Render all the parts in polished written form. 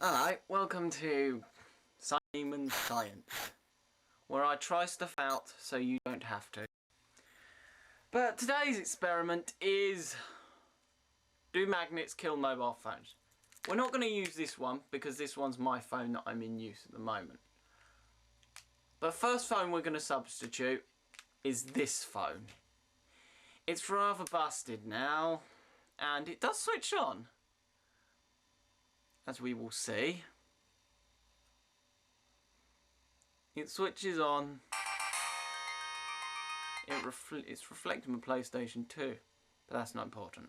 Alright, welcome to Simon Science, where I try stuff out so you don't have to. But today's experiment is, do magnets kill mobile phones? We're not going to use this one because this one's my phone that I'm in use at the moment. The first phone we're going to substitute is this phone. It's rather busted now, and it does switch on, as we will see. It switches on. It's reflecting my PlayStation 2, but that's not important.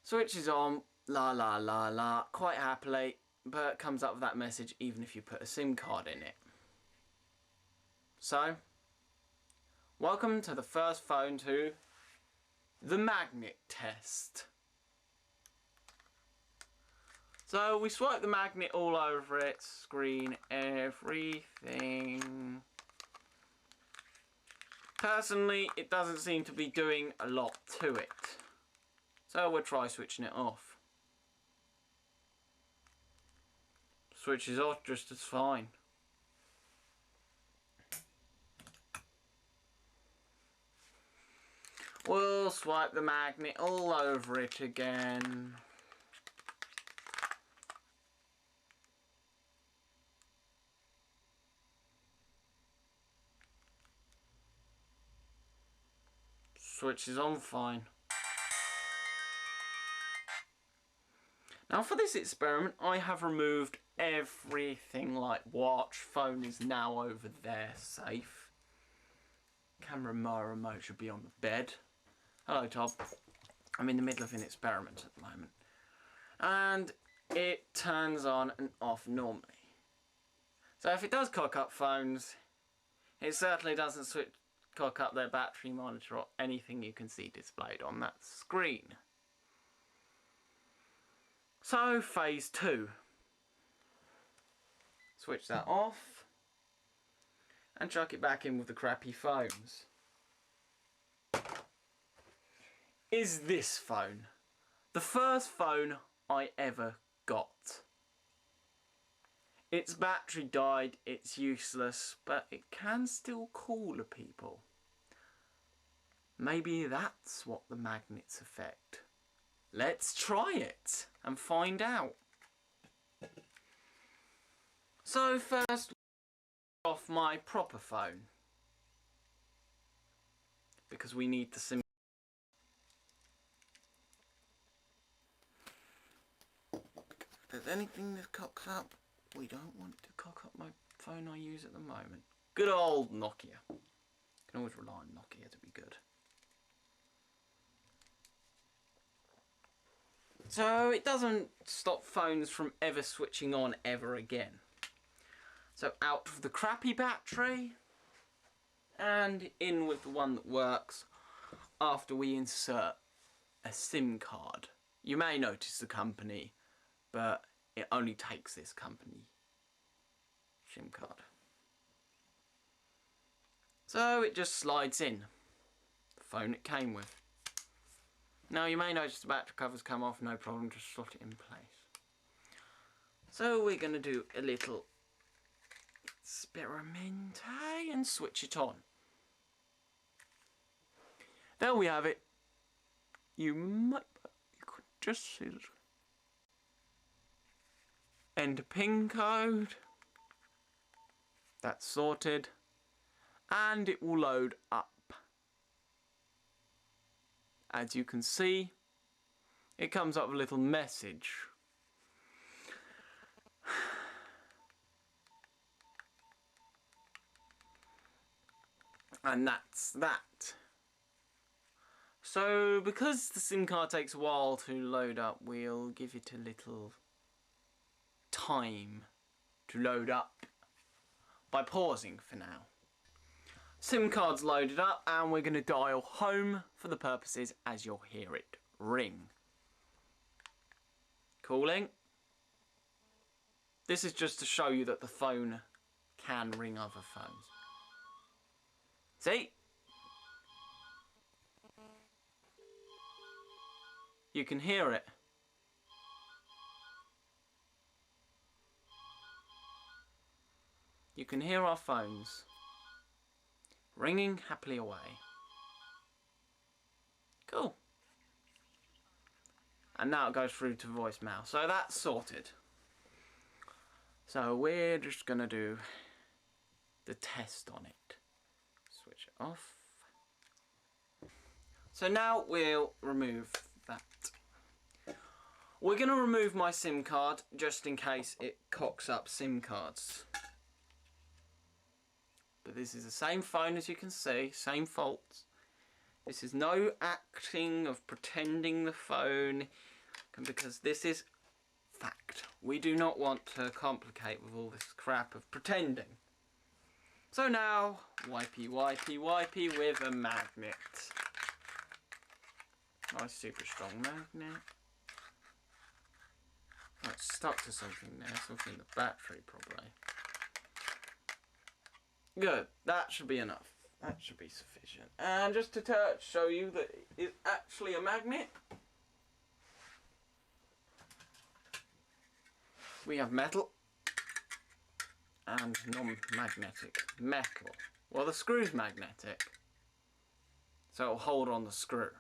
Switches on, la la la la, quite happily, but it comes up with that message even if you put a SIM card in it. So, welcome to the first phone to the magnet test. So we swipe the magnet all over its screen, everything. Personally, it doesn't seem to be doing a lot to it. So we'll try switching it off. Switches off just as fine. We'll swipe the magnet all over it again. Switches on fine. Now for this experiment I have removed everything like watch, phone is now over there safe. Camera remote should be on the bed. Hello Tom. I'm in the middle of an experiment at the moment. And it turns on and off normally. So if it does cock up phones, it certainly doesn't cock up their battery monitor or anything you can see displayed on that screen. So phase 2. Switch that off and chuck it back in with the crappy phones. Is this phone. The first phone I ever got. Its battery died, it's useless, but it can still call to people. Maybe that's what the magnets affect. Let's try it and find out. So first, off my proper phone, because we need the SIM. If there's anything that cocks up, we don't want to cock up my phone I use at the moment. Good old Nokia. Can always rely on Nokia to be good. So it doesn't stop phones from ever switching on ever again. So out with the crappy battery and in with the one that works after we insert a SIM card. You may notice the company, but it only takes this company SIM card. So it just slides in the phone it came with. Now you may notice the battery covers come off, no problem, just slot it in place. So we're going to do a little experiment and switch it on. There we have it. You could just see it. Enter PIN code. That's sorted. And it will load up. As you can see, it comes up with a little message. And that's that. So, because the SIM card takes a while to load up, we'll give it a little time to load up by pausing for now. SIM card's loaded up and we're going to dial home for the purposes as you'll hear it ring. Calling. This is just to show you that the phone can ring other phones. See? You can hear it. you can hear our phones ringing happily away. Cool. And now it goes through to voicemail. So that's sorted. So we're just going to do the test on it. Switch it off. So now we'll remove that. We're going to remove my SIM card just in case it cocks up SIM cards. But this is the same phone as you can see, same faults. This is no acting of pretending the phone, because this is fact. We do not want to complicate with all this crap of pretending. So now, wipey with a magnet. Nice super strong magnet. Oh, it's stuck to something there, something in the battery probably. Good, that should be enough. That should be sufficient. And just to show you that it's actually a magnet, we have metal and non-magnetic metal. Well, the screw's magnetic, so it'll hold on the screw.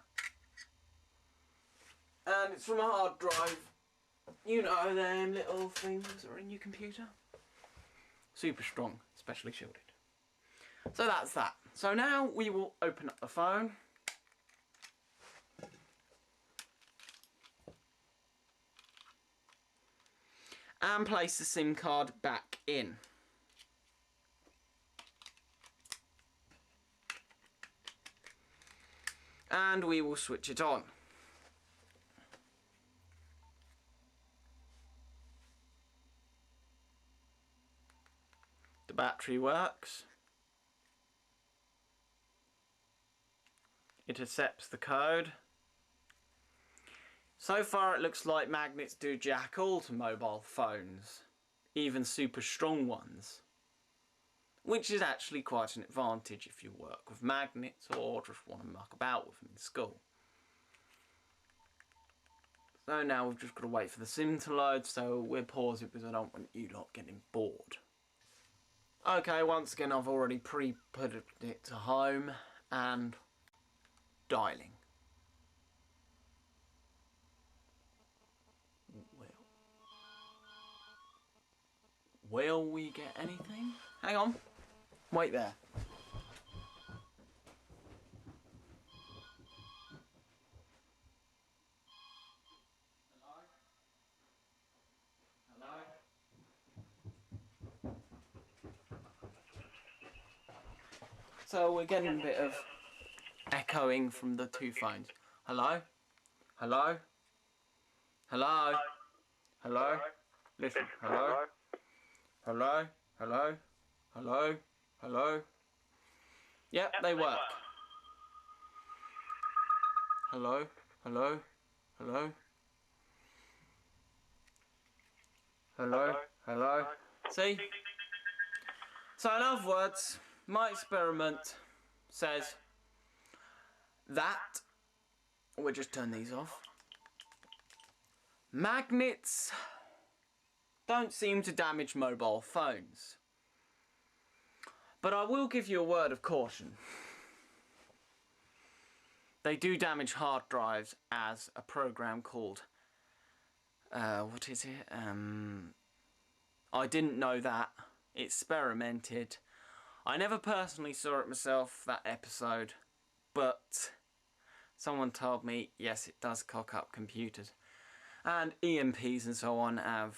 And it's from a hard drive. You know them little things that are in your computer. Super strong, specially shielded. So that's that. So now we will open up the phone. And place the SIM card back in. And we will switch it on. The battery works. It accepts the code. So far it looks like magnets do jack all to mobile phones, even super strong ones, which is actually quite an advantage if you work with magnets or just want to muck about with them in school. So now we've just got to wait for the SIM to load, so we'll pause it because I don't want you lot getting bored. Okay, once again I've already pre-put it to home and dialing. Will we get anything? Hang on. Wait there. Hello? Hello? So we're getting a bit of echoing from the two phones. Hello? Hello? Hello? Hello? Listen, hello? Hello? Hello? Hello? Hello? Yep, they work. Hello? Hello? Hello? Hello? Hello? See? So in other words, my experiment says that, we'll just turn these off, magnets don't seem to damage mobile phones. But I will give you a word of caution. They do damage hard drives as a program called, what is it? I didn't know that. Experimented. I never personally saw it myself, that episode, but someone told me, yes, it does cock up computers. And EMPs and so on have,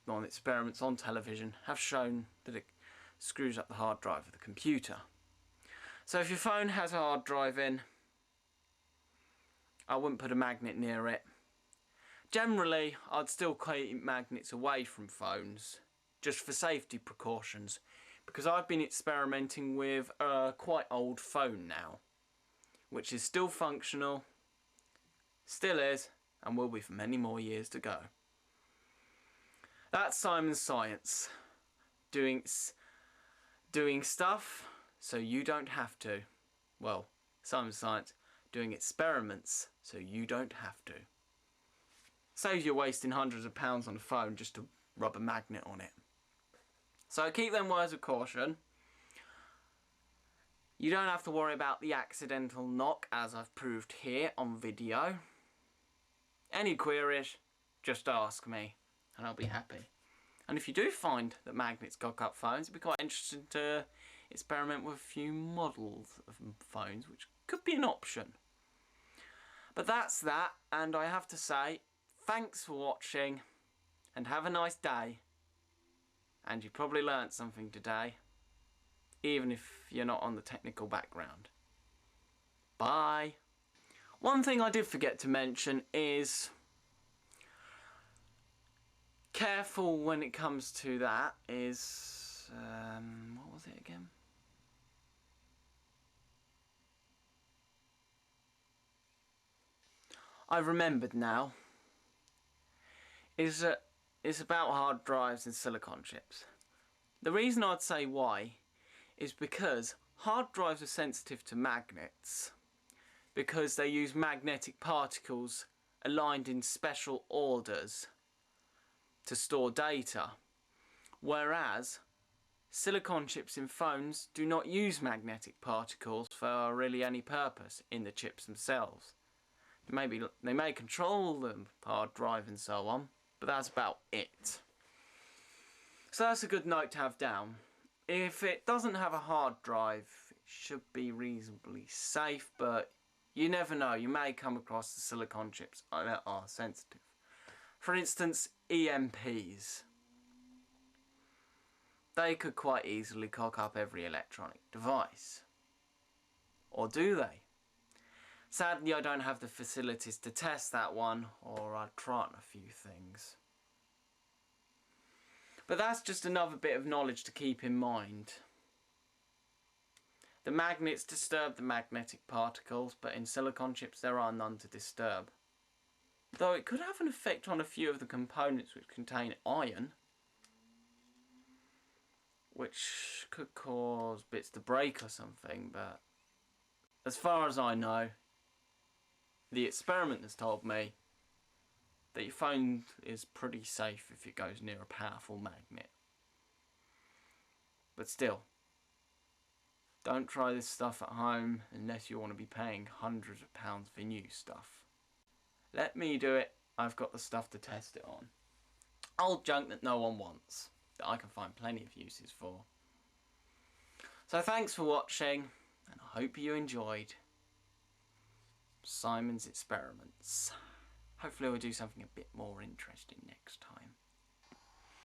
on experiments on television, have shown that it screws up the hard drive of the computer. So if your phone has a hard drive in, I wouldn't put a magnet near it. Generally, I'd still keep magnets away from phones, just for safety precautions, because I've been experimenting with a quite old phone now, which is still functional, still is, and will be for many more years to go. That's Simon's Science, doing stuff so you don't have to. Well, Simon's Science, doing experiments so you don't have to. Saves you wasting hundreds of pounds on a phone just to rub a magnet on it. So keep them words of caution. You don't have to worry about the accidental knock, as I've proved here on video. Any queries, just ask me, and I'll be happy. And if you do find that magnets cock up phones, it'd be quite interesting to experiment with a few models of phones, which could be an option. But that's that, and I have to say, thanks for watching, and have a nice day. And you probably learnt something today, even if you're not on the technical background. Bye. One thing I did forget to mention is, careful when it comes to that is, what was it again? I've remembered now. Is that it's about hard drives and silicon chips. The reason I'd say why is because hard drives are sensitive to magnets because they use magnetic particles aligned in special orders to store data, whereas silicon chips in phones do not use magnetic particles for really any purpose in the chips themselves. They may control the hard drive and so on, but that's about it. So that's a good note to have down. If it doesn't have a hard drive, it should be reasonably safe, but you never know. You may come across the silicon chips that are sensitive. For instance, EMPs. They could quite easily cock up every electronic device. Or do they? Sadly, I don't have the facilities to test that one, or I'd try on a few things. But that's just another bit of knowledge to keep in mind. The magnets disturb the magnetic particles, but in silicon chips there are none to disturb. Though it could have an effect on a few of the components which contain iron, which could cause bits to break or something, but as far as I know, the experiment has told me that your phone is pretty safe if it goes near a powerful magnet. But still, don't try this stuff at home unless you want to be paying hundreds of pounds for new stuff. Let me do it. I've got the stuff to test it on. Old junk that no one wants, that I can find plenty of uses for. So thanks for watching, and I hope you enjoyed Simon's experiments. Hopefully we'll do something a bit more interesting next time.